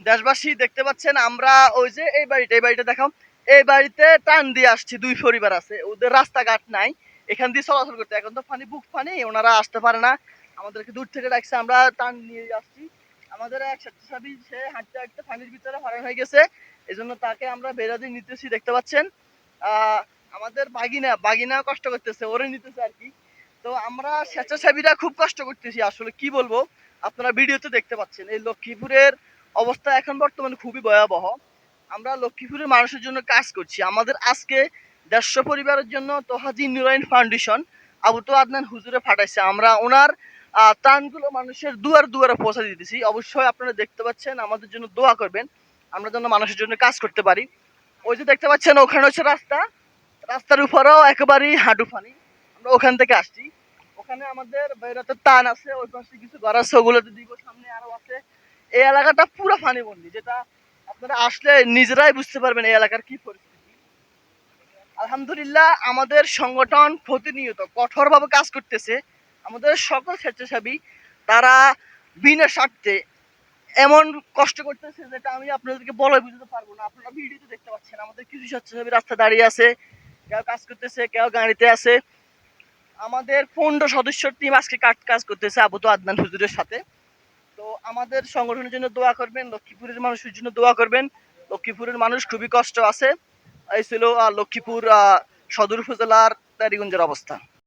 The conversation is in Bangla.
দেশবাসী দেখতে পাচ্ছেন আমরা ওই যে এই বাড়িটা দেখাও, এই বাড়িতে টান দিয়ে আসছি, 2 পরিবার আছে, ওদের রাস্তাঘাট নাই, এখান দিয়ে চলাচল করতে, এখন তো পানি বুক পানি, ওনারা আসতে পারে না, আমাদেরকে দূর থেকে ডাকছে, আমরা টান নিয়ে আসছি। আমাদের এক স্বেচ্ছাসেবী সে হাঁটতে হাঁটতে পানির ভিতরে হয়রান হয়ে গেছে, এই জন্য তাকে আমরা বেরাদি নিতেছি, দেখতে পাচ্ছেন। আমাদের বাগিনা কষ্ট করতেছে, ওরে নিতেছে আর কি। তো আমরা স্বেচ্ছাসেবীরা খুব কষ্ট করতেছি, আসলে কি বলবো, আপনারা ভিডিওতে দেখতে পাচ্ছেন এই লক্ষ্মীপুরের অবস্থা এখন বর্তমানে খুবই ভয়াবহ। আমরা লক্ষ্মীপুরের মানুষের জন্য কাজ করছি, আমাদের আজকে 150 পরিবারের জন্য তোহাজি নুরাইন ফাউন্ডেশন আবু তো আদনান হুজুরে পাঠাইছে, আমরা ওনার ত্রাণগুলো মানুষের দুয়ার দুয়ারে পৌঁছে দিতেছি। অবশ্যই আপনারা দেখতে পাচ্ছেন, আমাদের জন্য দোয়া করবেন, আমরা যেন মানুষের জন্য কাজ করতে পারি। ওই যে দেখতে পাচ্ছেন ওখানে হচ্ছে রাস্তা, রাস্তার উপরেও একেবারেই হাঁটু পানি, আমরা ওখান থেকে আসছি। ওখানে আমাদের বেড়াতে টান আছে, ওই পাশে কিছু ঘর আছে, ওগুলোতে দিব, সামনে আরো আছে। এই এলাকাটা পুরো পানিবন্দি, যেটা আপনারা আসলে নিজেরাই বুঝতে পারবেন এই এলাকার কি পরিস্থিতি। আলহামদুলিল্লাহ আমাদের সংগঠন প্রতিনিয়ত কঠোরভাবে কাজ করতেছে, আমাদের সকল স্বেচ্ছাসেবী তারা বিনা স্বার্থে এমন কষ্ট করতেছে যেটা আমি আপনাদেরকে বলে বুঝতে পারবো না। আপনারা ভিডিওতে দেখতে পাচ্ছেন আমাদের কিছু স্বেচ্ছাসেবী রাস্তা দাঁড়িয়ে আছে, কেউ কাজ করতেছে, কেউ গাড়িতে আছে। আমাদের 15 সদস্যের টিম আজকে কাজ করতেছে আবু তো আদনান হুজুরের সাথে। তো আমাদের সংগঠনের জন্য দোয়া করবেন, লক্ষ্মীপুরের মানুষের জন্য দোয়া করবেন। লক্ষ্মীপুরের মানুষ খুবই কষ্ট আছে। এই ছিল লক্ষ্মীপুর সদর উপজেলার তারিগঞ্জের অবস্থা।